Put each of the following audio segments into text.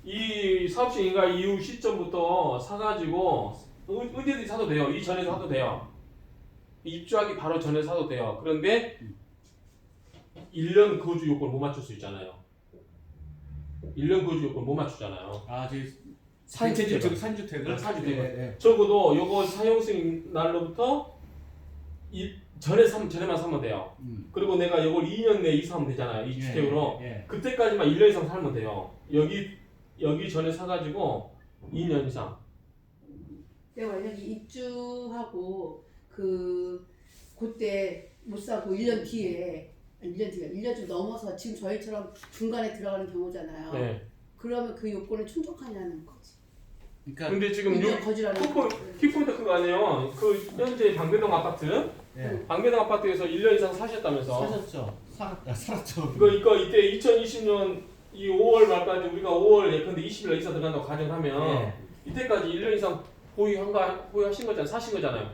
이 사업시행인가 이후 시점부터 사가지고 언제든지 사도 돼요. 이 전에 사도 돼요. 입주하기 바로 전에 사도 돼요. 그런데 1년 거주 요건을 못 맞출 수 있잖아요. 1년 거주 요건을 못 맞추잖아요. 아, 저기 산주택을. 산주택을. 산주택을. 네. 적어도 요거 사용승 날로부터 전에만 사면 돼요. 그리고 내가 요걸 2년 내에 이사하면 되잖아요. 이 주택으로. 그때까지만 1년 이상 살면 돼요. 여기 전에 사가지고 2년 이상. 내가 만약에 입주하고 그때 못 사고 1년 뒤에 1년 좀 넘어서 지금 저희처럼 중간에 들어가는 경우잖아요. 네. 그러면 그 요건을 충족하냐는 거지. 그러니까 근데 지금 이제 거주라는 키포인트 그거 아니에요. 그 현재 방배동 아파트. 방배동 아파트에서 1년 이상 사셨다면서. 사셨죠. 살았죠. 그러니까 이때 2020년 이 5월 말까지 우리가 5월 예컨대 20일 이사 들어간다고 가정하면 이때까지 1년 이상 보유하신 거잖아요. 사신 거잖아요.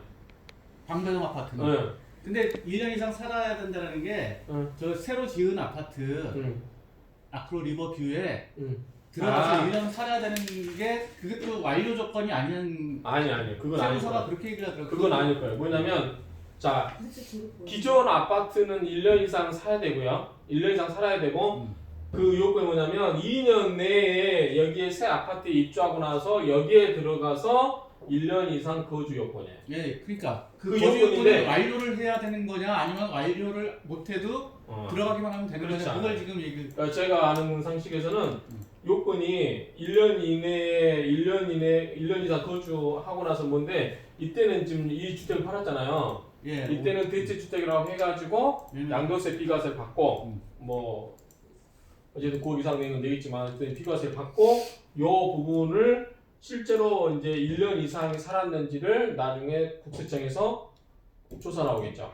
방배동 아파트는. 네. 근데 1년 이상 살아야 된다는 게 저 새로 지은 아파트 아크로 리버뷰에 들어가서 1년 살아야 되는 게 그게 또 완료 조건이 아닌. 아니 그건 아닐 세무서가 거예요. 그렇게 얘기를 하더라고요. 그건 아닐 거예요. 뭐냐면 자 기존 아파트는 1년 이상 사야 되고요. 1년 이상 살아야 되고 그 요건이 뭐냐면 2년 내에 여기에 새 아파트에 입주하고 나서 여기에 들어가서 1년 이상 거주 요건이에요. 예, 그러니까 그 그 거주 요건인데 요건을 완료를 해야 되는 거냐 아니면 완료를 못해도 들어가기만 하면 되는 그렇지 거냐 그걸 않아요. 지금 얘기. 그러니까 제가 아는 상식에서는 요건이 1년 이내에 1년 이상 거주하고 나서 뭔데 이때는 지금 이 주택을 팔았잖아요. 예. 이때는 대체 주택이라고 해가지고 양도세 비과세 받고 뭐 어쨌든 그 이상 내는 되겠지만 어쨌든 비과세 받고 요 부분을 실제로 이제 1년 이상 살았는지를 나중에 국세청에서 조사 나오겠죠.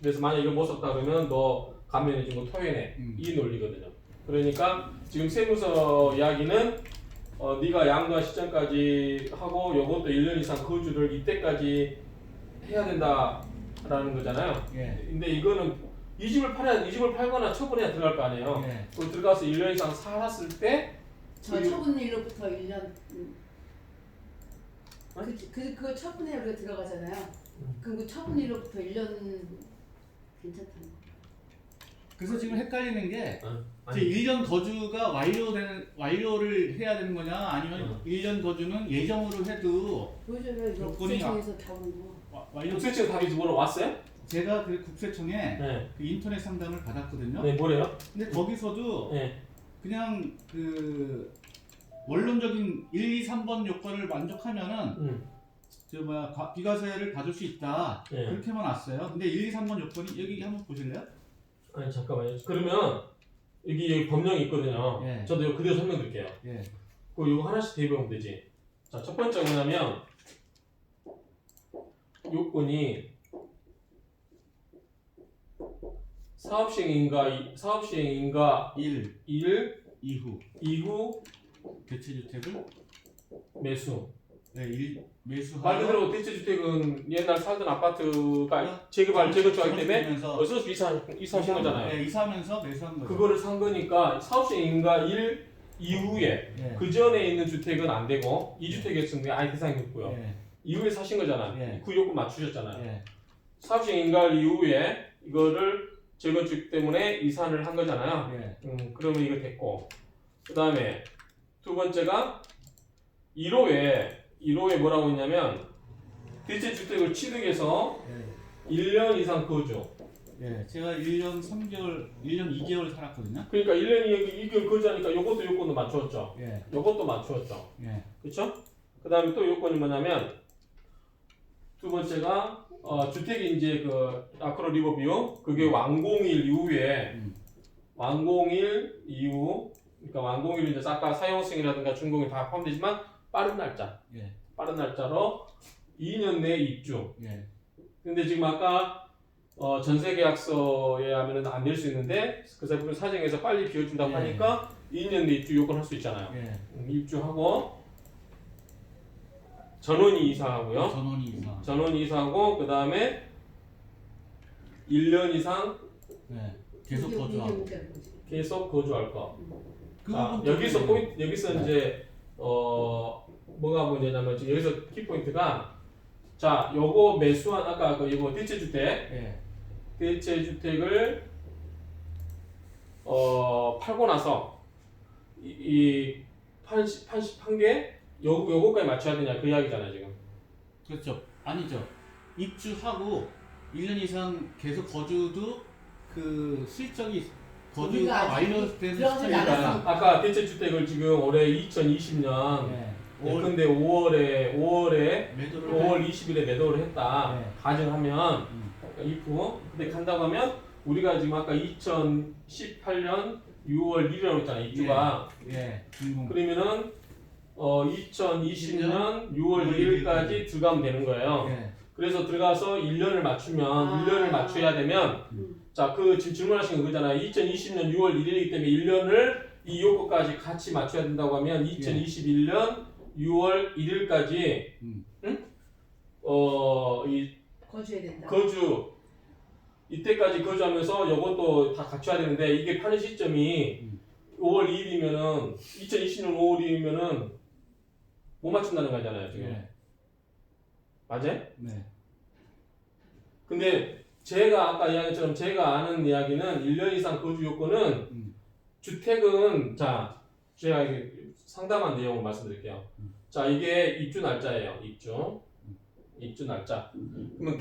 그래서 만약 이걸 못 썼다 그러면 너 감면해주고 토해내 이 논리거든요. 그러니까 지금 세무서 이야기는 네가 양도한 시점까지 하고 요것도 1년 이상 거주를 이때까지 해야 된다라는 거잖아요. 예. 근데 이거는 이 집을 팔거나 처분해야 들어갈 거 아니에요. 예. 그 들어가서 1년 이상 살았을 때 저 처분일로부터 1년 그 처분에 우리가 들어가잖아요. 그럼 그 처분일로부터 1년 괜찮다는 거. 그래서 지금 헷갈리는 게 아니. 이제 1년 거주가 완료를 해야 되는 거냐 아니면 1년 거주는 예정으로 해도 보여줘요. 이거 요건이 국세청에서 다 온 거. 완료. 국세청 답이 뭐로 왔어요? 제가 그 국세청에 네. 그 인터넷 상담을 받았거든요. 네, 뭐래요? 근데 거기서도 네. 그냥 그 원론적인 1, 2, 3번 요건을 만족하면은 비과세를 받을 수 있다. 네. 그렇게만 왔어요. 근데 1, 2, 3번 요건이 여기 한번 보실래요? 아니 잠깐만요. 그러면 여기 법령이 있거든요. 예. 저도 이거 그대로 설명드릴게요. 예. 그 이거 하나씩 대입하면 되지. 자, 첫 번째 뭐냐면 요건이 사업시행인가 1 1 이후 대체주택을 매수. 네, 말 매수하고 그대로 대체주택은 옛날 살던 아파트가 재건축하기 때문에 어쩔 수 없이 이사하신 거잖아요. 네, 이사하면서 매수한 거죠. 그거를 산 거니까 사업시행인가 1 이후에 예. 그 전에 있는 주택은 안 되고 2주택이었으면 아예 대상이 없고요. 예. 이후에 사신 거잖아요. 예. 그 요건 맞추셨잖아요. 예. 사업시행인가 이후에 이거를 재건축 때문에 이사를 한 거잖아요. 예. 그러면 이거 됐고 그 다음에 두 번째가 1호에 뭐라고 했냐면 대체주택을 취득해서 예. 1년 이상 거주. 예. 제가 1년 3개월, 1년 2개월 살았거든요. 그러니까 1년 2개월 거주하니까 요것도 요건도 맞추었죠. 예. 요것도 맞추었죠. 예. 그렇죠? 그 다음에 또 요건이 뭐냐면 두 번째가 주택이 이제 그 아크로 리버뷰 그게 완공일 이후에 완공일 이후 그러니까 완공일은 이제 아까 사용승이라든가 준공일 다 포함되지만 빠른 날짜 예. 빠른 날짜로 2년 내에 입주. 예. 근데 지금 아까 전세계약서에 하면은 안 될 수 있는데 그 사정에서 빨리 비워준다고 예. 하니까 2년 내 입주 요건 할 수 있잖아요. 예. 입주하고 전원이 이사하고요. 전원이 이사. 하고 그 다음에 1년 이상 예. 계속 거주하고. 계속 거주할 거. 자, 여기서 이제 뭐가 문제냐면 지금 여기서 키포인트가 자, 요거 매수한 아까 그 이거 대체주택 예. 대체주택을 팔고 나서 판 게 요거까지 맞춰야 되냐 그 이야기잖아요 지금. 그렇죠. 아니죠. 입주하고 1년 이상 계속 거주도 그 실적이 거주가 우리가 완료된 들어가서 시점이다. 나갔어. 아까 대체주택을 지금 올해 2020년 예. 근데 5월 20일에 매도를 했다. 네. 가정하면 if 근데 간다고 하면 우리가 지금 아까 2018년 6월 1일이라고 했잖아 입주가. 예. 그러면은 2020년 6월 1일까지 들어가면 되는 거예요. 예. 그래서 들어가서 1년을 맞추면 1년을 맞춰야 되면 자, 그 지금 질문하신 거 그거잖아요. 2020년 6월 1일이기 때문에 1년을 이 요거까지 같이 맞춰야 된다고 하면 2021년 6월 1일까지 이 거주해야 된다. 이때까지 거주하면서 요것도 다 갖춰야 되는데 이게 파는 시점이 5월 2일이면은 2020년 5월 2일이면은 못 맞춘다는 거잖아요 지금. 네. 맞아요? 네. 근데 제가 아까 이야기처럼 제가 아는 이야기는 1년 이상 거주 요건은 주택은 자 제가 이게 상담한 내용을 말씀드릴게요. 자 이게 입주 날짜예요. 입주 날짜. 그러면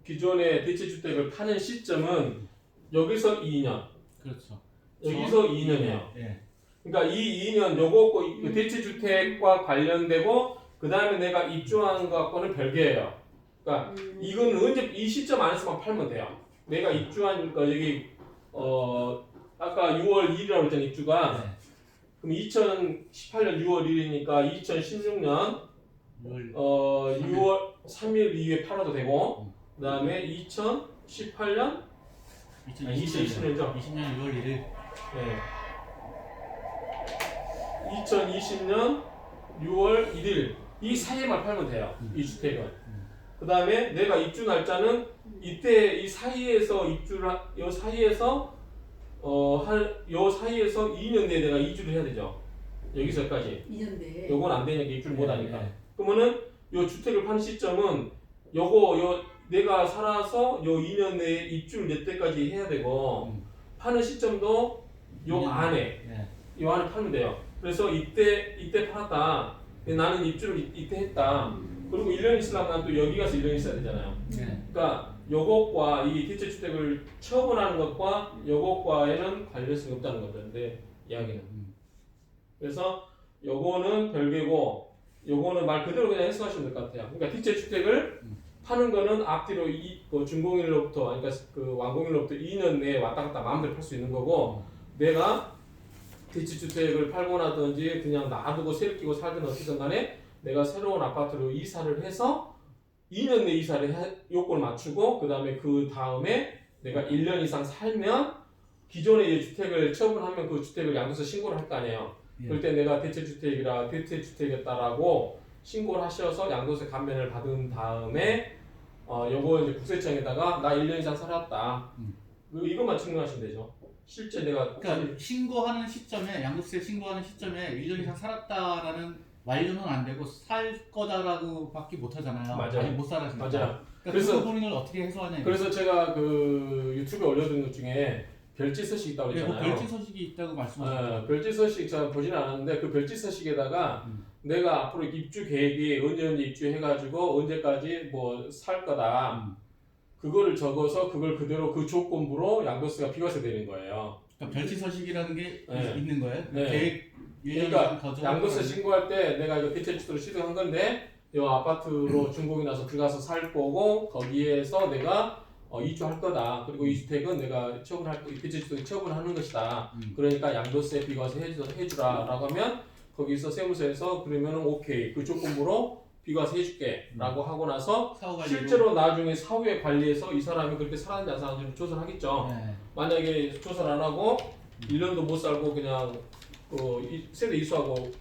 기존의 대체주택을 파는 시점은 여기서 2년. 그렇죠. 여기서 2년이에요. 예. 그러니까 이 2년 요거 대체주택과 관련되고 그 다음에 내가 입주하는 것과는 별개예요. 그러니까 이건 언제 이 시점 안에서만 팔면 돼요. 내가 입주한 거 여기 아까 6월 1일이라고 했잖아요 입주가. 네. 그럼 2018년 6월 1일이니까 2016년 6월 3일 이후에 팔아도 되고 그 다음에 2018년 2020년이죠. 20년 6월 1일. 네. 2020년 6월 1일 이 사이에만 팔면 돼요. 이 주택은. 그 다음에 내가 입주 날짜는 이때 이 사이에서 요 사이에서 요 사이에서 2년 내에 내가 이주를 해야 되죠. 여기서까지. 2년 내에. 요건 안 되니까 입주를 못 하니까. 네. 그러면은 요 주택을 파는 시점은 내가 살아서 요 2년 내에 입주를 낼 때까지 해야 되고 파는 시점도 요 안에 요 안에 팔면 돼요. 그래서 이때 팔았다. 나는 입주를 이때 했다. 그리고 1년 있으려면 난 또 여기 가서 1년 있어야 되잖아요. 그러니까 요것과 이 대체주택을 처분하는 것과 요것과에는 관련성이 없다는 거죠. 근데 이야기는. 그래서 요거는 별개고 요거는 말 그대로 그냥 해석하시면 될 것 같아요. 그러니까 대체주택을 파는 거는 앞뒤로 그 준공일로부터 그러니까 그 완공일로부터 2년 내에 왔다 갔다 마음대로 팔 수 있는 거고 내가 대체주택을 팔고 나든지 그냥 놔두고 새로 끼고 살든 어떻든 간에 내가 새로운 아파트로 이사를 해서 2년 내 이사를 요건을 맞추고 그 다음에 내가 1년 이상 살면 기존의 주택을 처분하면 그 주택을 양도세 신고를 할 거 아니에요. 그럴 때 내가 대체주택이었다라고 신고를 하셔서 양도세 감면을 받은 다음에 요거 이제 국세청에다가 나 1년 이상 살았다. 이것만 증명하시면 되죠. 실제 내가 그러니까 신고하는 시점에 양도세 신고하는 시점에 1년 이상 살았다라는 완료는 안 되고 살 거다라고밖에 못 하잖아요. 맞아요. 아직 못 살았으니까. 맞아요. 그러니까 그래서 그 부분을 어떻게 해소하냐. 그래서 제가 그 유튜브에 올려둔 것 중에 별지 서식 있다고 뭐 했잖아요. 별지 소식이 있다고 말씀하셨죠. 별지 서식 제가 보지는 않았는데 그 별지 서식에다가 내가 앞으로 입주 계획이 언제 입주해가지고 언제까지 뭐 살 거다. 그거를 적어서 그걸 그대로 그 조건부로 양도세가 비과세 되는 거예요. 그러니까 별지 서식이라는 게 네. 있는 거예요. 네. 계획 1년 그러니까 이상 거주. 양도세 신고할 때 내가 이거 대체주택으로 시도한 건데 이 아파트로 준공이 나서 들어가서 살 거고 거기에서 내가 이주할 거다. 그리고 이 주택은 내가 대체주택 처분하는 것이다. 그러니까 양도세 비과세 해주라라고 하면 거기서 세무서에서 그러면은 오케이 그 조건부로 비과세 해줄게라고 하고 나서 실제로 나중에 사후에 관리해서 이 사람이 그렇게 살았는지 안 살았는지 조사를 하겠죠. 네. 만약에 조사를 안 하고 1년도 못 살고 그냥 세대 이수하고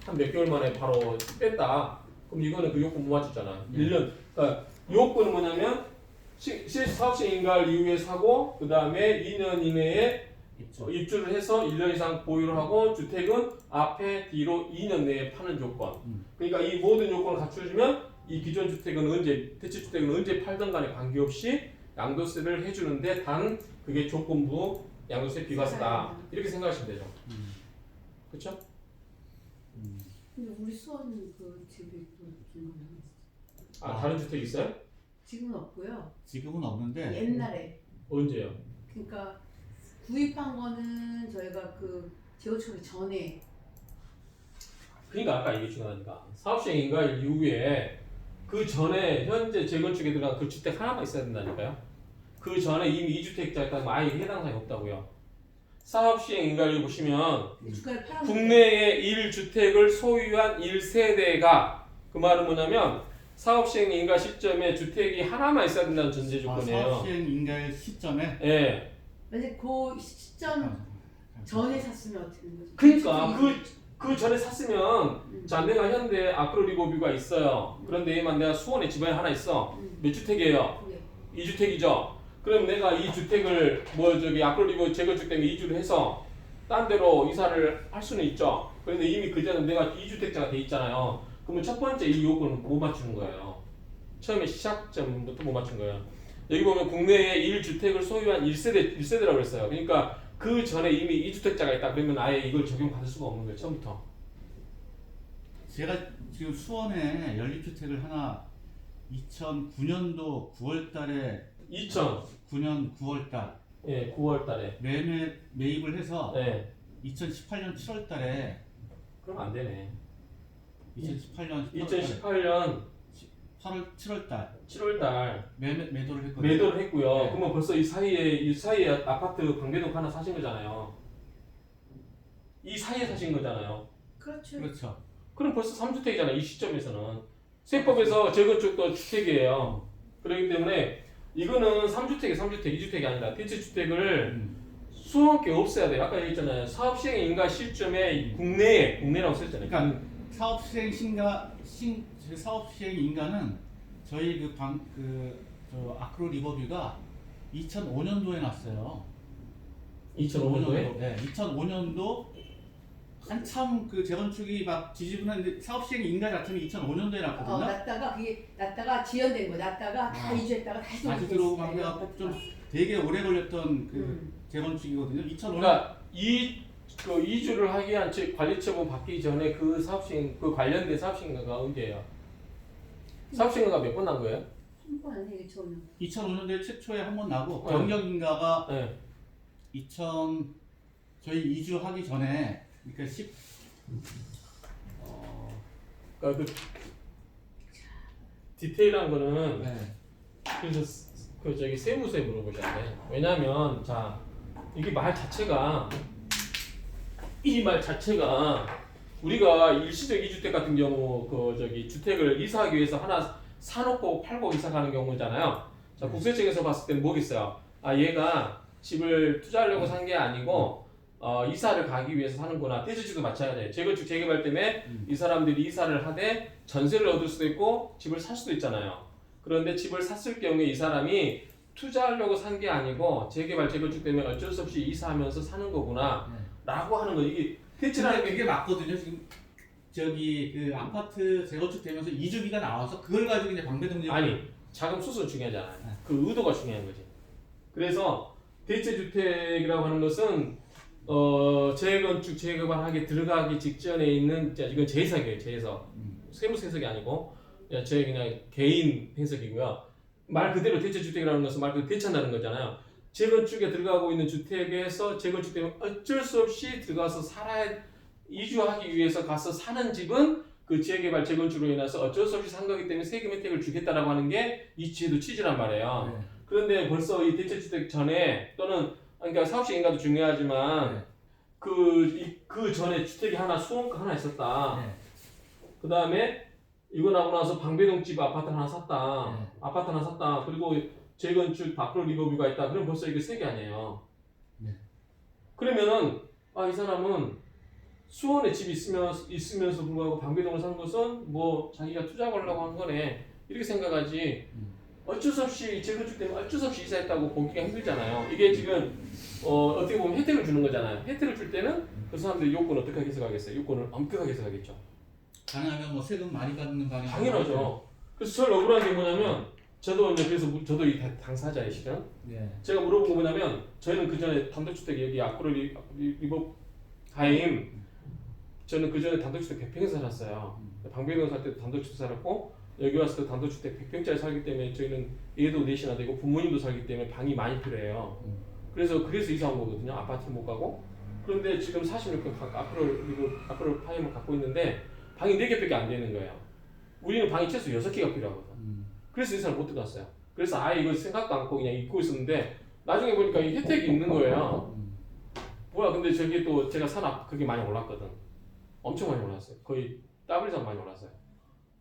한 몇 개월 만에 바로 뺐다. 그럼 이거는 그 요건 못 맞췄잖아. 1년. 그러니까 요건은 뭐냐면 사업시 인가를 이후에 사고 그 다음에 2년 이내에 입주를 해서 1년 이상 보유를 하고 주택은 앞에 뒤로 2년 내에 파는 조건. 그러니까 이 모든 요건을 갖춰주면 이 기존 주택은 언제 대체 주택은 언제 팔던 간에 관계없이 양도세를 해주는데 단 그게 조건부 양도세 비과세다 이렇게 생각하시면 되죠. 그렇죠? 근데 우리 수원 그 집이 또 좀 다른 주택 있어요? 지금은 없고요. 지금은 없는데 옛날에 언제요? 그러니까 구입한 거는 저희가 그 재건축하기 전에 그러니까 아까 얘기 중요하니까 사업시행인가 이후에 그 전에 현재 재건축에 들어간 그 주택 하나만 있어야 된다니까요. 그 전에 이미 2주택자였다면 아예 해당 사항이 없다고요. 사업시행인가를 보시면 주가를 팔았는데 국내에 1주택을 소유한 1세대가 그 말은 뭐냐면 사업시행인가 시점에 주택이 하나만 있어야 된다는 전제 조건이에요. 사업시행 인가의 시점에 예. 만약 그 시점 전에 샀으면 어떻게 되는 거죠? 그러니까 그 전에 샀으면 자 내가 현대 아크로리버뷰가 있어요. 그런데 내가 수원에 집안에 하나 있어. 몇 주택이에요? 네. 2주택이죠. 그럼 내가 이 주택을 아크로리버 재건축 때문에 이주를 해서 딴 데로 이사를 할 수는 있죠. 그런데 이미 그전에 내가 2주택자가 돼 있잖아요. 그러면 첫 번째 이 요건은 못 맞추는 거예요. 처음에 시작점부터 못 맞춘 거예요. 여기 보면 국내에 1주택을 소유한 1세대라고 그랬어요. 그러니까 그 전에 이미 2주택자가 있다. 그러면 아예 이걸 적용받을 수가 없는 거예요. 처음부터. 제가 지금 수원에 연립주택을 하나 2009년도 9월달에 9년 9월달 예, 9월달에 매입을 해서 네. 2018년 7월달에 그럼 안 되네. 2018년 2018년 8월 7월달 7월달 매도를 했거든요. 매도를 했고요. 네. 그러면 벌써 이 사이에 아파트 방배동 하나 사신 거잖아요. 이 사이에 사신 거잖아요. 그렇죠. 그렇죠. 그럼 벌써 3주택이잖아요. 이 시점에서는 세법에서 재건축도 주택이에요. 그렇기 때문에 이거는 3주택이 2주택이 아니라 대체 주택을 수원께 없애야 돼요. 아까 얘기했잖아요. 사업시행 인가 시점에 국내라고 썼잖아요. 그러니까 사업시행 인가는 저희 저 아크로 리버뷰가 2005년도에 났어요. 2005년도에? 네, 2005년도 한참 그 재건축이 막 지지분한데 사업시행 인가 자체는 2005년도에 났거든요. 났다가 지연된 거. 났다가 다 이주했다가 다시 들어오고 막 해갖고 좀 되게 오래 걸렸던 그 재건축이거든요. 2005년. 그러니까 그 이주를 하기 위한 관리처분 받기 전에 그 사업시행 그 관련된 사업시행가가 언제예요? 사업시행가가 몇 번 난 거예요? 한번 아니에요, 저는. 2005년도에 최초에 한 번 나고 네. 경력인가가 네. 저희 이주하기 전에 그러니까 그러니까 그 디테일한 거는 네. 그래서 세무서에 물어보셔야 돼. 왜냐면 자 이게 이 말 자체가 우리가 일시적 2주택 같은 경우 주택을 이사하기 위해서 하나 사놓고 팔고 이사 가는 경우잖아요. 자 국세청에서 봤을 때는 뭐겠어요? 얘가 집을 투자하려고 산 게 아니고 이사를 가기 위해서 사는구나. 대주주도 마찬가지예요. 재건축 재개발 때문에 이 사람들이 이사를 하되 전세를 얻을 수도 있고 집을 살 수도 있잖아요. 그런데 집을 샀을 경우에 이 사람이 투자하려고 산 게 아니고 재개발 재건축 때문에 어쩔 수 없이 이사하면서 사는 거구나 라고 하는 거. 이게 대체라는 게 그게 맞거든요. 지금 그 아파트 재건축 되면서 이주비가 나와서 그걸 가지고 이제 방배동 아니 자금 수수는 중요하지 않아요. 네. 그 의도가 중요한 거지. 그래서 대체주택이라고 하는 것은 재건축 재개발하게 들어가기 직전에 있는 이건 제 해석이에요. 제 해석. 세무서 해석이 아니고 제 그냥 개인 해석이고요. 말 그대로 대체주택이라는 것은 말 그대로 대체한다는 거잖아요. 재건축에 들어가고 있는 주택에서 재건축 때문에 어쩔 수 없이 들어가서 이주하기 위해서 가서 사는 집은 그 재개발 재건축으로 인해서 어쩔 수 없이 산 거기 때문에 세금 혜택을 주겠다라고 하는 게 이 제도 취지란 말이에요. 네. 그런데 벌써 이 대체주택 전에 또는 그러니까 사업식 인가도 중요하지만 네. 그 전에 주택이 수원가 하나 있었다. 네. 그 다음에 이거 나고 나서 방배동 집 아파트 하나 샀다. 네. 아파트 하나 샀다. 그리고 재건축 아크로 리버뷰가 있다. 그럼 벌써 이게 3개 아니에요. 네. 그러면은 이 사람은 수원에 집이 있으면서 불구하고 방배동을 산 것은 뭐 자기가 투자 하려고 한 거네. 이렇게 생각하지. 어쩔 수 없이 재건축 때문에 어쩔 수 없이 이사했다고 보기가 힘들잖아요. 이게 지금 어떻게 보면 혜택을 주는 거잖아요. 혜택을 줄 때는 그 사람들이 요건 어떻게 해석하겠어요? 요건을 엄격하게 해석하겠죠. 가능하면 뭐 세금 많이 받는 방향. 당연하죠. 그래서 저를 억울한 게 뭐냐면 저도 이제 그래서 저도 이 당사자의 실은 예. 제가 물어본 거 뭐냐면 저희는 그 전에 단독주택 여기 아크로 리버 하임 저는 그 전에 단독주택 100평에서 살았어요. 방배동 살 때도 단독주택 살았고 여기 왔을 때 단독주택 100평짜리 살기 때문에 저희는 애도 넷이나 되고 부모님도 살기 때문에 방이 많이 필요해요. 그래서 이사 온 거거든요. 아파트를 못 가고. 그런데 지금 46평 아크로 하임을 갖고 있는데 방이 4개밖에 안 되는 거예요. 우리는 방이 최소 6개가 필요하거든. 그래서 이사를 못 들어갔어요. 그래서 아예 이거 생각도 않고 그냥 입고 있었는데 나중에 보니까 이 혜택이 있는 거예요. 뭐야 근데 저기 또 제가 그게 많이 올랐거든. 엄청 많이 올랐어요. 거의 더블 이상 많이 올랐어요.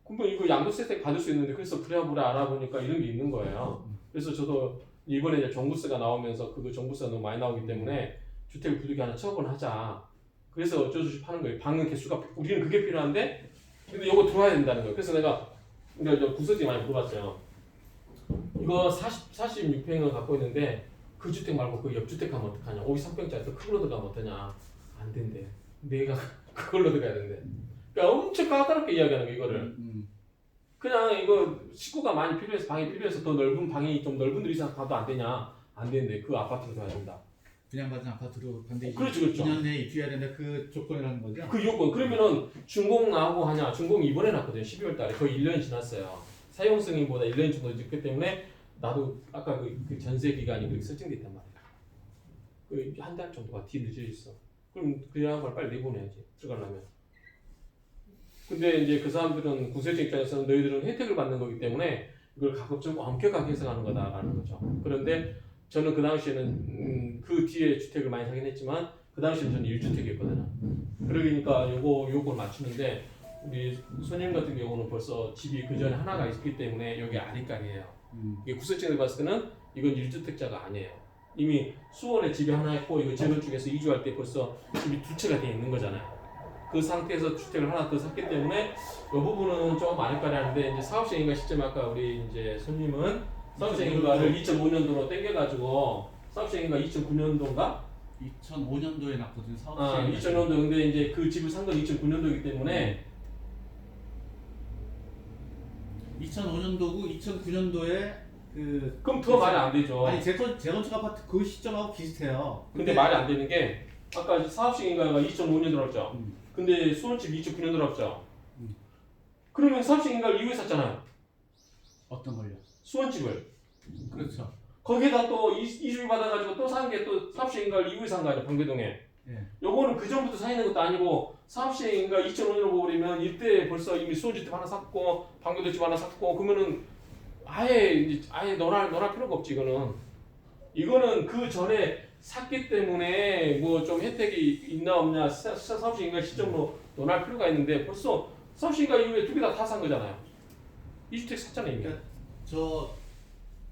그러면 이거 양도세 혜택 받을 수 있는데 그래서 부랴부랴 알아보니까 이런 게 있는 거예요. 그래서 저도 이번에 이제 종부세가 나오면서 그거 종부세가 너무 많이 나오기 때문에 주택을 부득이 하나 처분하자. 그래서 어쩔 수 없이 파는 거예요. 방은 개수가 우리는 그게 필요한데 근데 이거 들어와야 된다는 거예요. 그래서 내가 구설지 많이 물어봤어요. 이거 46평을 갖고 있는데 그 주택 말고 그 옆주택 하면 어떡하냐. 53평짜리 더 큰 걸로 들어가면 어떠냐. 안 된대. 내가 그걸로 들어가야 된대. 그러니까 엄청 까다롭게 이야기하는 거 이거를. 그냥 이거 식구가 많이 필요해서 방이 필요해서 더 넓은 방이 좀 넓은 데 이상 가도 안 되냐. 안 되는데 그 아파트로 가야 된다. 그냥 받은 아파트로 반대 그렇죠. 2년 내에 입주해야 된다 그 조건이라는 거죠? 그 요건 그러면은 준공 나오고 하냐. 준공 이번에 났거든요. 12월 달에 거의 1년이 지났어요. 사용 승인보다 1년 정도 늦기 때문에 나도 아까 그 전세 기간이 그렇게 설정돼 있단 말이야. 그 한 달 정도가 뒤 늦어 있어. 그럼 그 양반을 빨리 내보내야지. 들어가려면. 근데 이제 그 사람들은 구세주 입장에서는 너희들은 혜택을 받는 거기 때문에 이걸 가급적 엄격하게 해석하는 거다라는 거죠. 그런데 저는 그 당시에는 그 뒤에 주택을 많이 사긴 했지만 그 당시에는 저는 1주택이었거든요. 그러니까 요걸 맞추는데 우리 손님 같은 경우는 벌써 집이 그 전에 하나가 있기 때문에 여기 아리까리예요. 이게 구세증을 봤을 때는 이건 1주택자가 아니에요. 이미 수원에 집이 하나 있고 이거 재건축해서 이주할 때 벌써 집이 2채가 돼 있는 거잖아요. 그 상태에서 주택을 하나 더 샀기 때문에 이 부분은 좀 아리까리하는데 이제 사업시행인가 시점에 아까 우리 이제 손님은 사업시행인가를 2005년도로 땡겨가지고 사업시행인가 2009년도인가? 2005년도에 났거든요. 사업시행. 2000년도 근데 이제 그 집을 산 건 2009년도이기 때문에 2005년도고 2009년도에 그럼 더 말이 안 되죠. 아니 재건축 아파트 그 시점하고 비슷해요. 근데 말이 안 되는 게 아까 사업시행인가가 2005년 들어왔죠. 근데 수원집 2009년 들어왔죠. 그러면 사업시행인가 이후에 샀잖아요. 어떤 걸요? 수원집을. 그렇죠. 거기에다 또 이주를 받아가지고 또 산 게 또 사업시행인가 이후에 산 거 아니야 방배동에. 예. 요거는 그 전부터 사 있는 것도 아니고 사업시행인가 2005년으로 보면 이때 벌써 이미 수원집 하나 샀고 방배동집 하나 샀고 그러면은 아예 논할 필요가 없지 이거는 그 전에 샀기 때문에 뭐 좀 혜택이 있나 없냐 사업시행인가 시점으로 논할 필요가 있는데 벌써 사업시행인가 이후에 2개 다 산 거잖아요. 2주택 샀잖아요 이미. 그러니까 저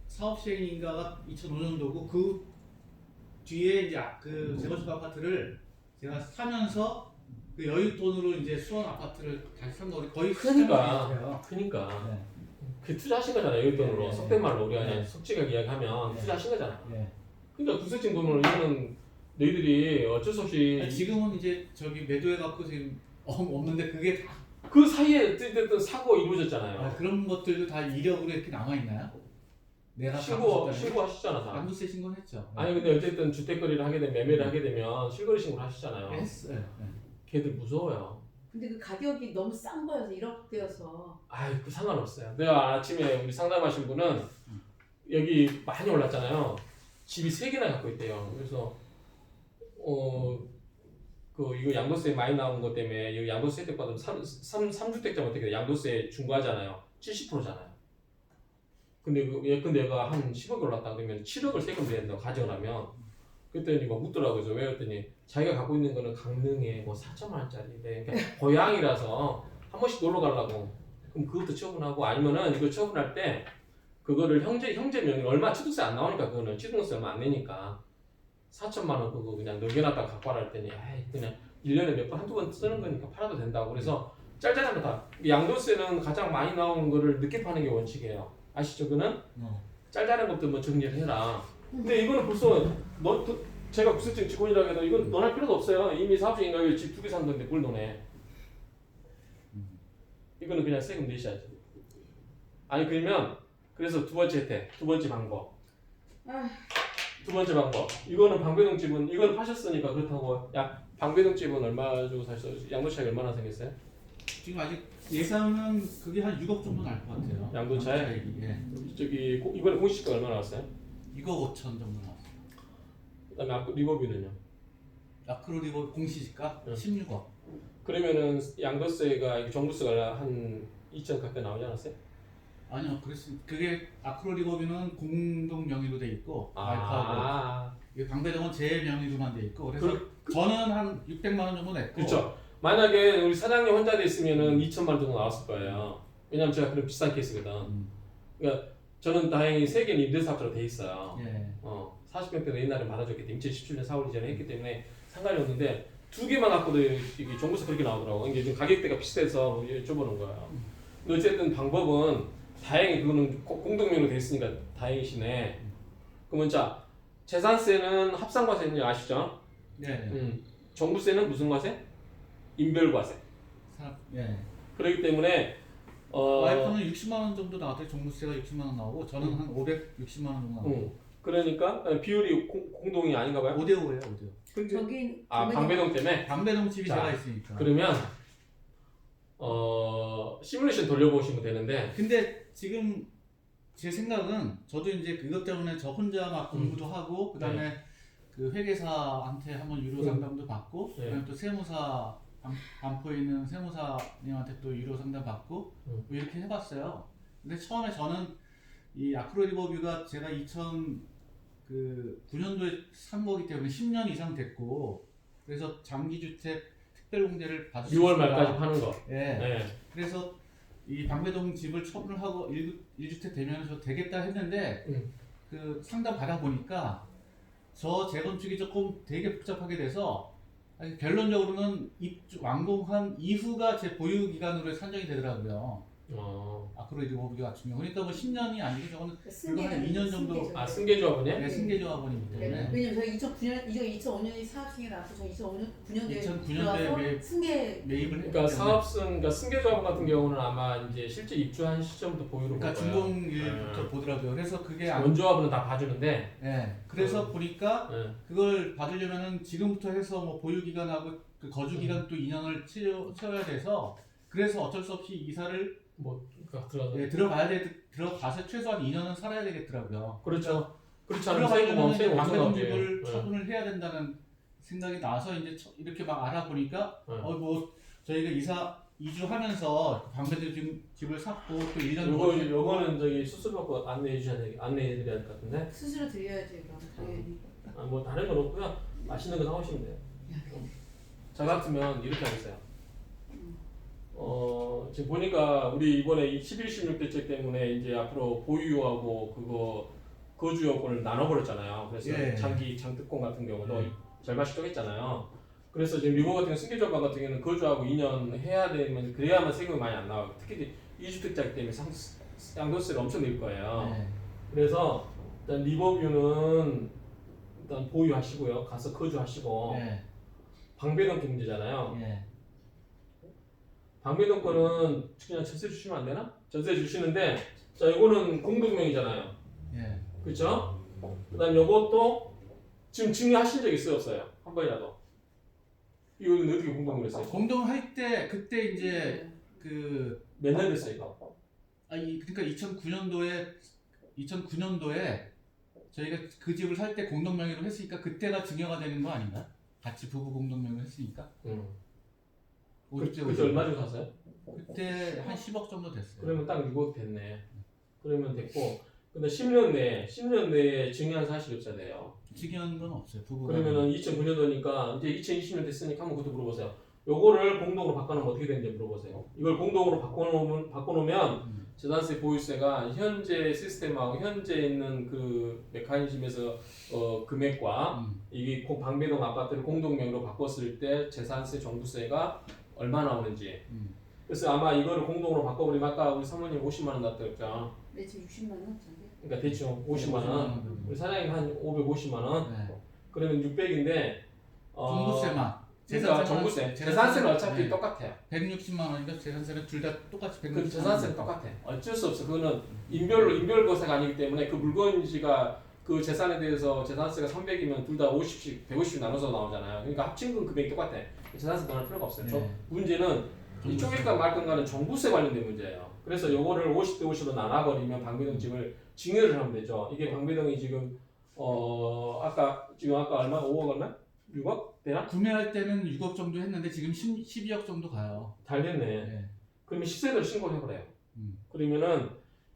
사업 시행인가가 2005년도고 그 뒤에 이제 그 재건축 아파트를 제가 사면서 그 여윳돈으로 이제 수원 아파트를 다시 산 거리 거의 그러니까 네. 그 투자하신 거잖아요 여윳돈으로. 네. 속된 말로 우리가 그냥 네. 속지가 이야기하면 네. 투자하신 거잖아요. 네. 그러니까 구세증 돈을 이거는 너희들이 어쩔 수 없이 지금은 이제 저기 매도해 갖고 지금 없는데 그게 다 그 사이에 어쨌든 사고 이루어졌잖아요. 그런 것들도 다 이력으로 이렇게 남아 있나요? 내가 신고하시잖아 다. 양도세 신고는 했죠. 아니 근데 어쨌든 주택거리를 하게 되면 매매를 하게 되면 실거래 신고를 하시잖아요. 했어요. 네. 걔들 무서워요. 근데 그 가격이 너무 싼 거여서 1억대여서. 아이 그 상관없어요. 내가 아침에 우리 상담하신 분은 여기 많이 올랐잖아요. 집이 3개나 갖고 있대요. 그래서 이거 양도세 많이 나온 것 때문에 이 양도세 혜택 받으면 3주택자면 어떻게 돼? 양도세 중과하잖아요. 70%잖아요. 근데 얘가 한 10억 올랐다 그러면 7억을 세금 내야 된다고 가정을 하면 그랬더니 막 묻더라고요. 왜 그랬더니 자기가 갖고 있는 거는 강릉에 뭐 4천만 원짜리인데 그러니까 고향이라서 한 번씩 놀러 가려고 그럼 그것도 처분하고 아니면은 이거 처분할 때 그거를 형제 명의 얼마 취득세 안 나오니까 그거는 취득세 얼마 안 내니까 4천만 원 그거 그냥 넘겨놨다가 갖고 와라 했더니 그냥 1년에 몇 번 한두 번 쓰는 거니까 팔아도 된다고 그래서 짤짤하면 다 양도세는 가장 많이 나오는 거를 늦게 파는 게 원칙이에요. 아시죠? 그는 어. 짤짤한 것들 뭐 정리를 해라. 근데 이거는 벌써 제가 구설증 직원이라고 해도 이건 논할 필요도 없어요. 이미 사업적 인가에 집 2개 샀는데 뭘 논해? 이거는 그냥 세금 내셔야죠. 아니 그러면 그래서 두 번째 혜택, 두 번째 방법. 두 번째 방법. 이거는 방배동 집은 이거는 파셨으니까 그렇다고. 야 방배동 집은 얼마 주고 사셨어요? 양도 차익 얼마나 생겼어요? 지금 아직 예상은 그게 한 6억 정도 날 것 같아요. 양도 차익? 차익이, 예. 저기 이번에 공시지가 얼마 나왔어요? 6억 5천 정도 나왔어요. 그다음에 리버뷰는요? 아크로 리버 공시지가 응. 16억. 그러면은 양도세가 종부세가 한 2천 가까이 나오지 않았어요? 아니요, 그게 아크로 리버뷰는 공동 명의로 돼 있고 와이프하고 이게 방배동은 제 명의로만 돼 있고 그래서 저는 한 600만 원 정도 냈고. 그렇죠. 만약에 우리 사장님 혼자 돼 있으면은 2천만 원 정도 나왔을 거예요. 왜냐면 제가 그런 비싼 케이스거든. 그러니까 저는 다행히 세계는 임대사업자로 돼 있어요. 예. 40평대는 옛날에 받아줬기 때문에 2017년 4월 이전에 했기 때문에 상관이 없는데 두 개만 갖고도 이게 종부세 그렇게 나오더라고. 이게 좀 가격대가 비슷해서 여쭤보는 거예요. 근데 어쨌든 방법은 다행히 그거는 공동명의로 돼 있으니까 다행이시네. 그러면 자 재산세는 합산과세는 아시죠? 네. 종부세는 무슨 과세? 인별과세. 예. 그렇기 때문에 와이프는 60만 원 정도 나왔대요. 종부세가 60만 원 나오고 저는 한 560만 원 정도 나오고. 그러니까 비율이 공동이 아닌가 봐요. 5대5예요, 5대5. 저기 방배동 때문에. 방배동 집이 자, 제가 있으니까. 그러면 시뮬레이션 돌려보시면 되는데. 근데 지금 제 생각은 저도 이제 그것 때문에 저 혼자 막 공부도 하고 그다음에 그 회계사한테 한번 유료 상담도 받고 그다음에 또 세무사 반포에 있는 세무사님한테 또 유료 상담 받고 뭐 이렇게 해봤어요. 근데 처음에 저는 이 아크로 리버뷰가 제가 2009년도에 산 거기 때문에 10년 이상 됐고 그래서 장기주택 특별공제를 받을 수 6월 있습니다. 말까지 파는 거. 예. 네. 그래서 이 방배동 집을 처분을 하고 1주택 되면서 되겠다 했는데 그 상담 받아 보니까 저 재건축이 조금 되게 복잡하게 돼서 결론적으로는 완공한 이후가 제 보유 기간으로 산정이 되더라고요. 아크로 리버뷰 같은 경우 그러니까 뭐 10년이 아니고 저거는 그거 한 2년 정도. 승계조합원이요? 네, 승계조합원이기 때문에. 왜냐면 저희 2005년이 사업승계 나서 저 2009년도에 2009년도에 매입을 했기 그러니까 때문에. 그러니까 승계조합원 같은 경우는 아마 이제 실제 입주한 시점부터 보유를 그러니까 볼 거예요. 준공일부터 보더라고요. 그래서 그게 원조합은 다 봐주는데. 네. 그래서 보니까 그걸 받으려면은 지금부터 해서 뭐 보유 기간하고 그 거주 기간 또 2년을 채워야 돼서 그래서 어쩔 수 없이 이사를 들어가서 최소한 2년은 살아야 되겠더라고요. 그렇죠. 그렇지 않으면 세금 들어가려면 엄청 방배동집을 나오지. 처분을 해야 된다는 생각이 나서 이제 이렇게 막 알아보니까 뭐 저희가 이주하면서 방배동 집을 샀고 또 1년 요거는 저기 수수료 받고 안내해드려야 될 것 같은데. 수수료 드려야죠 이거 당연히. 뭐 다른 건 없고요. 맛있는 거 사오시면 돼요. 저 같으면 이렇게 하겠어요. 지금 보니까 우리 이번에 11, 16대책 때문에 이제 앞으로 보유하고 그거 거주 요건을 나눠버렸잖아요. 그래서 장기 장특권 같은 경우도 절반씩 쪼갰잖아요. 그래서 지금 리버 같은 경우 승계조합 같은 경우는 거주하고 2년 해야 되면 그래야만 세금이 많이 안 나와요. 특히 2주택자이기 때문에 양도세를 엄청 낼 거예요. 그래서 일단 리버뷰는 일단 보유하시고요. 가서 거주하시고 방배동 게 문제잖아요. 방배동 거는 그냥 전세 주시면 안 되나? 전세 주시는데 자 이거는 공동명의잖아요. 그렇죠? 그다음 요것도 지금 증여하신 적 있어요 없어요? 한 번이라도. 이거는 어떻게 공동으로 했어요? 공동할 때 그때 이제 몇 년 됐어요 이거? 그러니까 2009년도에 저희가 그 집을 살 때 공동명의로 했으니까 그때가 증여가 되는 거 아닌가? 같이 부부 공동명의로 했으니까. 그때 얼마 주고 샀어요? 그때 한 10억 정도 됐어요. 그러면 딱 6억 됐네. 그러면 됐고, 근데 10년 내에 증여한 사실이 없어야 돼요. 증여한 건 없어요. 부부가. 그러면은 2009년도니까 이제 2020년 됐으니까 한번 그것도 물어보세요. 요거를 공동으로 바꿔놓으면 어떻게 되는지 물어보세요. 이걸 공동으로 바꿔놓으면 재산세 보유세가 현재 시스템하고 현재 있는 그 메커니즘에서 금액과 이게 방배동 아파트를 공동명의로 바꿨을 때 재산세 종부세가 얼마 나오는지 그래서 아마 이거를 공동으로 바꿔버리면 아까 우리 사모님 50만 원 났다 그랬죠. 네, 지금 60만 원 저기. 그러니까 대충 50만 원. 우리 사장님 한 550만 원. 네. 그러면 600인데 종부세만. 그러니까 정부세. 재산세는 어차피 네. 똑같아요. 160만 원이니까 재산세는 둘 다 똑같이 160만 원. 그 재산세는 똑같아. 어쩔 수 없어. 그거는 인별 거세가 아니기 때문에 그 물건지가 그 재산에 대해서 재산세가 300이면 둘 다 50씩 150씩 나눠서 나오잖아요. 그러니까 합친 금액이 똑같아. 재산세 넣을 필요가 없어요. 네. 문제는 이 쪼갤까 말건가는 정부세 관련된 문제예요. 그래서 요거를 50대 50으로 나눠버리면 방배동 집을 증여를 하면 되죠. 이게 방배동이 지금 아까 얼마? 5억 얼마? 6억 되나? 구매할 때는 6억 정도 했는데 지금 12억 정도 가요. 잘 됐네. 네. 그러면 시세를 신고를 해버려요. 음. 그러면은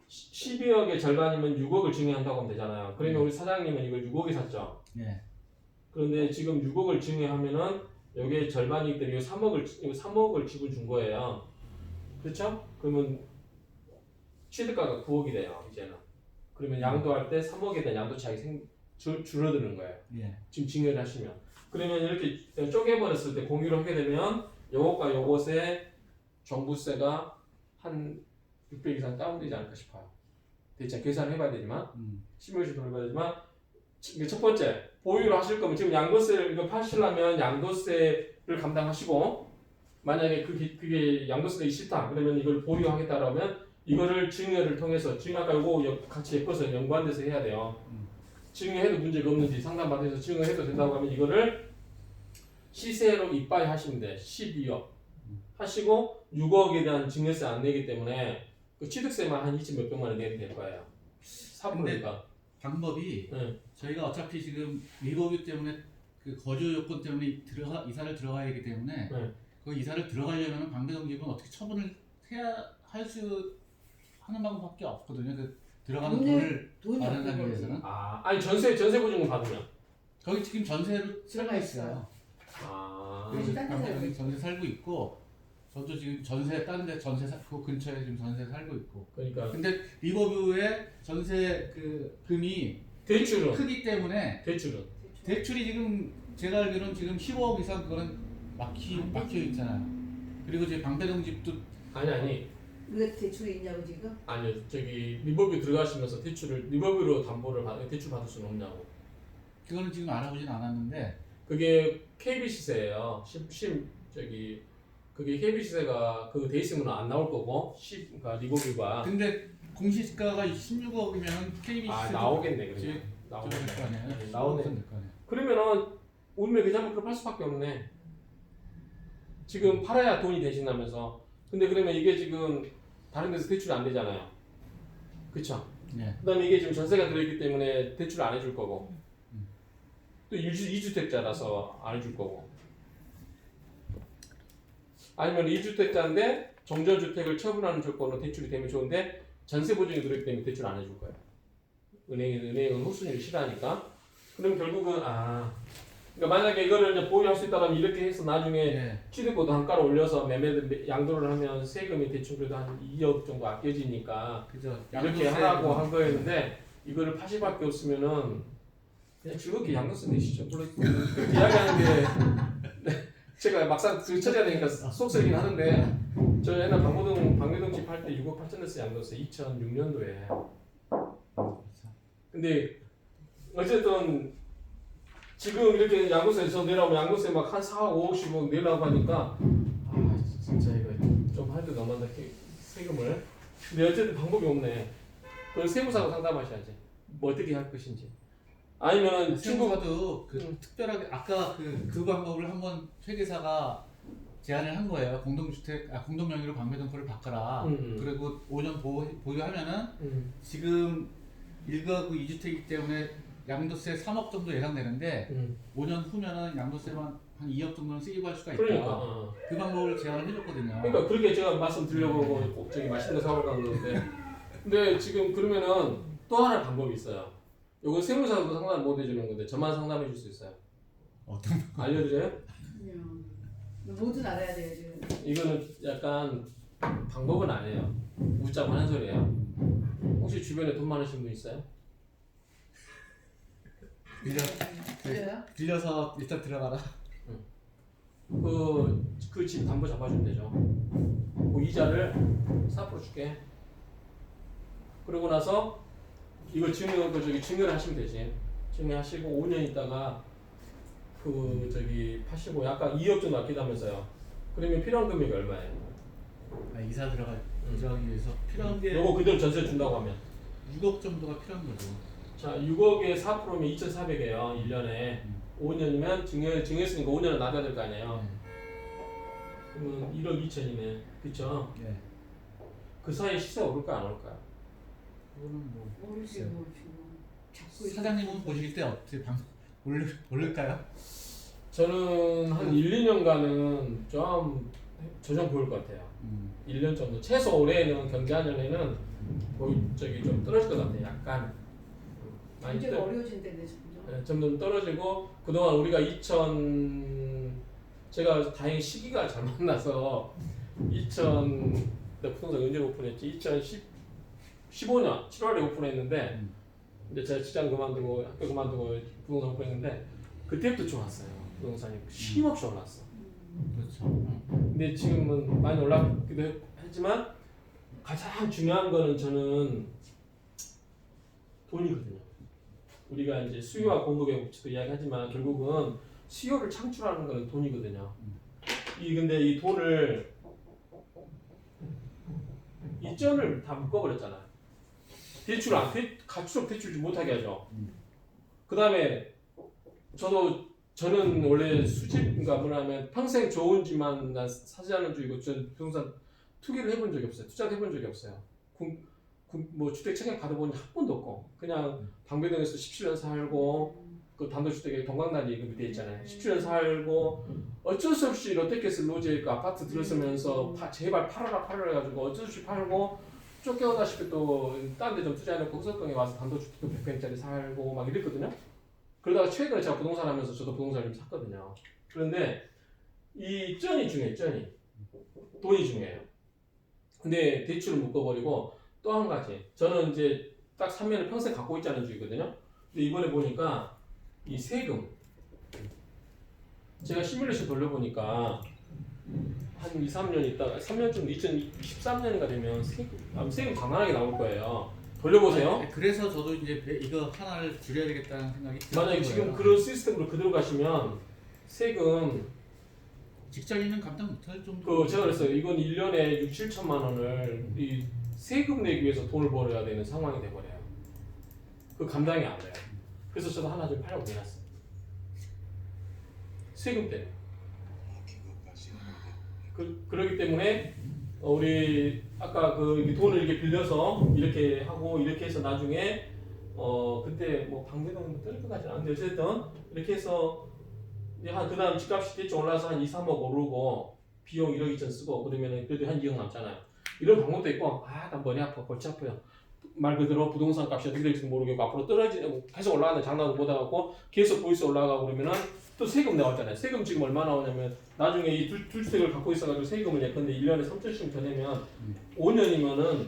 12억의 절반이면 6억을 증여한다고 하면 되잖아요. 그러면 우리 사장님은 이걸 6억에 샀죠. 네. 그런데 지금 6억을 증여하면은 여기에 절반이기 때문에 이거 3억을 지분 준 거예요. 그렇죠? 그러면 취득가가 9억이 돼요. 이제는. 그러면 양도할 때 3억에 대한 양도 차익이 줄어드는 거예요. 예. 지금 증여를 하시면. 그러면 이렇게 쪼개버렸을 때 공유를 하게 되면 요것과 요것의 종부세가 한 600 이상 다운되지 않을까 싶어요. 대체 계산을 해봐야 되지만 시뮬레이션도 해봐야 되지만 이게 첫 번째 보유를 하실 거면 지금 양도세를 이거 파시려면 양도세를 감당하시고 만약에 그게 양도세가 싫다 그러면 이걸 보유하겠다라면 이거를 증여를 통해서 아까 요거 같이 엮어서 연관돼서 해야 돼요. 증여해도 문제가 없는지 상담받아서 증여해도 된다고 하면 이거를 시세로 이빠이 하시면 돼. 12억 하시고 6억에 대한 증여세 안 내기 때문에 그 취득세만 한 2천 몇백만 원 내면 될 거예요. 4%니까. 방법이 네. 저희가 어차피 지금 리버뷰 때문에 그 거주 요건 때문에 이사를 들어가야 하기 때문에 네. 그 이사를 들어가려면 방배동 집은 어떻게 처분을 해야 하는 방법밖에 없거든요. 그 들어가는 돈을 마련하기 없는 위해서는 아니 전세 보증금 받으면. 거기 지금 전세로 들어가 살고 있어요. 있어요. 아. 그래서 딴데 방배동에 살고 전세 살고 있고 저도 지금 전세 다른데 그 근처에 지금 전세 살고 있고. 그러니까 근데 리버뷰의 전세 그 금이 대출은 크기 때문에 대출은 대출이 지금 제가 알기로는 지금 15억 이상 그거는 막혀 있잖아요. 그리고 이제 방배동 집도 아니 왜 대출이 있냐고 지금? 아니요 저기 리버뷰 들어가시면서 리버뷰로 대출 받을 수는 없냐고. 그거는 지금 알아보진 않았는데 그게 KB 시세예요. 그게 KB 시세가 그 돼 있으면 안 나올 거고 그러니까 리버뷰가 근데 공시지가가 16억이면 KBC 나오겠네 그러면. 될 거 아니에요? 네, 나오네. 될거 아니에요? 그러면은 운명 계좌목표를 팔 수밖에 없네. 지금 팔아야 돈이 대신나면서. 근데 그러면 이게 지금 다른 데서 대출이 안 되잖아요. 그쵸? 네. 그다음에 이게 지금 전세가 들어있기 때문에 대출 안 해줄 거고. 또 2주택자라서 안 해줄 거고. 아니면 2주택자인데 정전주택을 처분하는 조건으로 대출이 되면 좋은데 전세 보증이 들어있기 때문에 대출 안 해줄 거예요. 은행은 홀수율이 싫어하니까. 그럼 결국은 그러니까 만약에 이거를 이제 보유할 수 있다면 이렇게 해서 나중에 네. 취득보도 한가로 올려서 양도를 하면 세금이 대충 그래도 한 2억 정도 아껴지니까 그죠. 이렇게 하라고 한 거였는데 이거를 파시밖에 없으면은 그냥 즐겁게 양도세 내시죠. 물론 그렇게 이야기하는 게 제가 막상 들춰야 되니까 속쓰리긴 하는데 저 옛날 방배동 집 할 때 6억 8천 냈어요. 양도세 2006년도에. 근데 어쨌든 지금 이렇게 양도세에서 내라면 양도세 막 한 4억 5억씩 내라고 하니까 진짜 이거 좀 할 때 너무한다 세금을. 근데 어쨌든 방법이 없네. 그걸 세무사하고 상담하셔야지. 뭐 어떻게 할 것인지. 아니면은 친구가도 특별하게 아까 그 방법을 한번 회계사가 제안을 한 거예요. 공동 명의로 방배동 거를 바꿔라. 그리고 5년 보유하면은 지금 1가구 2주택이기 때문에 양도세 3억 정도 예상되는데 5년 후면은 양도세만 한 2억 정도는 세이브할 수가 있다. 그러니까. 그 방법을 제안을 해줬거든요. 그러니까 그렇게 제가 말씀드리려고 저기 맛있는 거 사러 간 건데. 근데 지금 그러면은 또 하나 방법이 있어요. 요거 세무사도 상담 못 해주는 건데 저만 상담해 줄 수 있어요. 어떤 알려드려요? 모두 알아야 돼요 지금. 이거는 약간 방법은 아니에요. 웃자고 하는 소리예요. 혹시 주변에 돈 많으신 분 있어요? 그래요? 빌려서 일단 들어가라. 그 집 담보 잡아주면 되죠. 그 이자를 4% 줄게. 그러고 나서 이걸 증여를 하시면 되지. 증여하시고 5년 있다가 파시고 약간 2억 정도 아끼다면서요. 그러면 필요한 금액이 얼마예요? 이사 들어가기 위해서 필요한 게 요거 그대로 전세 준다고 하면 6억 정도가 필요한 거죠. 자 6억에 4%면 2,400이에요. 1년에 5년이면 증여했으니까 5년은 나가야 될 거 아니에요. 그러면 1억 2천이네. 그쵸? 네. 그 사이에 시세 오를까 안 오를까요? 그거는 뭐 모르지 뭐 지금 자꾸 사장님은 보실 때 어떻게 오를까요? 저는 한 1, 2년간은 좀 조정 보일 것 같아요. 1년 정도. 최소 올해는 경제학년에는 좀 떨어질 것 같아요. 약간 많이 경제가 어려워진다네 점점. 점점 떨어지고 그동안 우리가 제가 다행히 시기가 잘 만나서 내 부동산 언제 오픈했지? 2015년 7월에 오픈했는데 이제 제가 직장 그만두고 학교 그만두고 부동산 오픈했는데 그때부터 좋았어요. 부동산이 쉼없이 올랐어. 그렇죠. 근데 지금은 많이 올랐기도 했지만 가장 중요한 거는 저는 돈이거든요. 우리가 이제 수요와 공급의 법칙도 이야기하지만 결국은 수요를 창출하는 거는 돈이거든요. 근데 이 돈을 이전을 다 묶어버렸잖아요. 가축적 대출을 못하게 하죠. 그 다음에 저는 원래 그러니까 뭐냐면 평생 좋은 집만 사지하는 주의고 전 부동산 투기를 해본 적이 없어요. 투자를 해본 적이 없어요. 뭐 주택 청약 받아본 적 한 번도 없고 그냥 방배동에서 17년 살고 그 단독주택에 동강단지 그 밑에 있잖아요. 17년 살고 어쩔 수 없이 롯데캐슬 로제 그 아파트 들어서면서 제발 팔아라 해가지고 어쩔 수 없이 팔고 쫓겨다시피 또 딴 데 좀 투자해놓고 호석동에 와서 단독주택 100평짜리 살고 막 이랬거든요. 그러다가 최근에 제가 부동산 하면서 저도 부동산을 좀 샀거든요. 그런데 이 쩐이 중요해요. 돈이 중요해요. 근데 대출을 묶어버리고 또 한 가지 저는 이제 딱 3년을 평생 갖고 있자는 주의거든요. 근데 이번에 보니까 이 세금 제가 시뮬레이션 돌려보니까 한 2, 3년 있다가 3년쯤 2023년인가 되면 세금 강하게 나올 거예요. 돌려보세요. 그래서 저도 이제 이거 하나를 줄여야 되겠다는 생각이 들어요. 만약에 지금 그런 시스템으로 그대로 가시면 세금 직장인은 감당 못할 정도. 제가 그랬어요. 이건 1년에 6, 7천만 원을 이 세금 내기 위해서 돈을 벌어야 되는 상황이 돼버려요. 그 감당이 안 돼요. 그래서 저도 하나 좀 팔려고 내놨어요. 세금 때문에. 그러기 때문에 우리 아까 돈을 이렇게 빌려서 이렇게 하고 이렇게 해서 나중에 그때 뭐 방배동은 떨릴 것 같지는 않은데 어쨌든 이렇게 해서 그다음 집값이 대충 올라서 한 2, 3억 오르고 비용 1억 2천 쓰고 그러면은 그래도 한 2억 남잖아요. 이런 방법도 있고 난 머리 아파 골치 아파요. 말 그대로 부동산 값이 어떻게 될지도 모르겠고 앞으로 계속 올라가는 장난을 못 하고 계속 보이스 올라가고 그러면은 또 세금 나왔잖아요. 세금 지금 얼마 나오냐면 나중에 이 둘 주택을 갖고 있어가지고 세금을 예컨대 1년에 3천씩 더 내면 5년이면은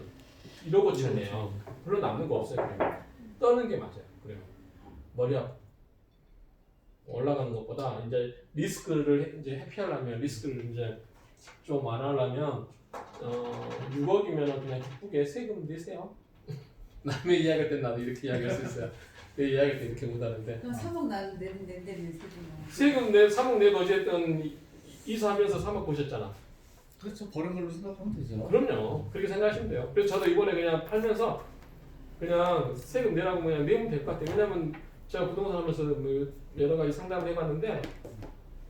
1억 5천이에요. 별로 남는 거 없어요. 그러면 떠는 게 맞아요. 그러면 머리 아파. 올라가는 것보다 이제 리스크를 이제 회피하려면 리스크를 이제 좀 완화하려면 6억이면은 그냥 기쁘게 세금 내세요. 남의 이야기할 땐 나도 이렇게 이야기할 수 있어요. 내 이야기할 때 이렇게 못하는데. 그럼 3억 낸다면 세금 3억 내도 어쨌든 이사하면서 3억 보셨잖아. 그렇죠. 버는 걸로 생각하면 되죠. 그럼요. 그렇게 생각하시면 돼요. 그래서 저도 이번에 그냥 팔면서 그냥 세금 내라고 그냥 내면 될 것 같아요. 왜냐면 제가 부동산 하면서 뭐 여러 가지 상담을 해봤는데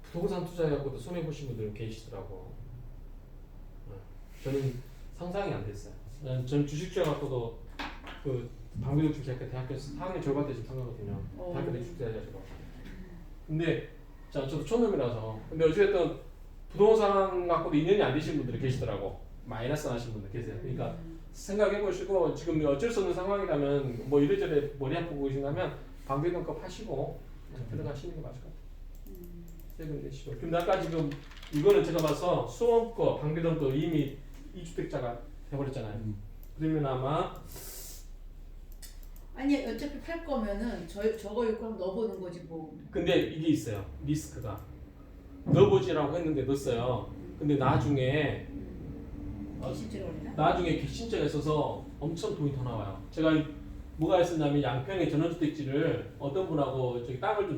부동산 투자해갖고도 손해 보신 분들은 계시더라고. 저는 상상이 안 됐어요. 전 주식 투자갖고도 방배동 주식학교 대학교에서 4학년 졸업할 때 지금 상가거든요. 대학교 때 주식 투자해가지고. 근데 저도 촌놈이라서. 근데 어쨌든 부동산 갖고도 2년이 안 되신 분들이 계시더라고. 마이너스 나신 분들 계세요. 그러니까 생각해보시고 지금 어쩔 수 없는 상황이라면 뭐 이래저래 머리 아프고 계신다면 방배동 거 파시고 들어가시는 게 맞을 것 같아요. 세금 내시고. 근데 아까 지금 이거는 제가 봐서 수원 거, 방배동 거 이미 2주택자가 돼버렸잖아요. 그러면 아마 아니 어차피 팔 거면은 저거 입고 한번 넣어보는 거지 뭐. 근데 이게 있어요. 리스크가 넣어보지라고 했는데 넣었어요. 근데 나중에 실제로 그러나? 나중에 객신자가 있어서 엄청 돈이 더 나와요. 제가 뭐가 있었냐면 양평에 전원주택지를 어떤 분하고 저기 땅을 좀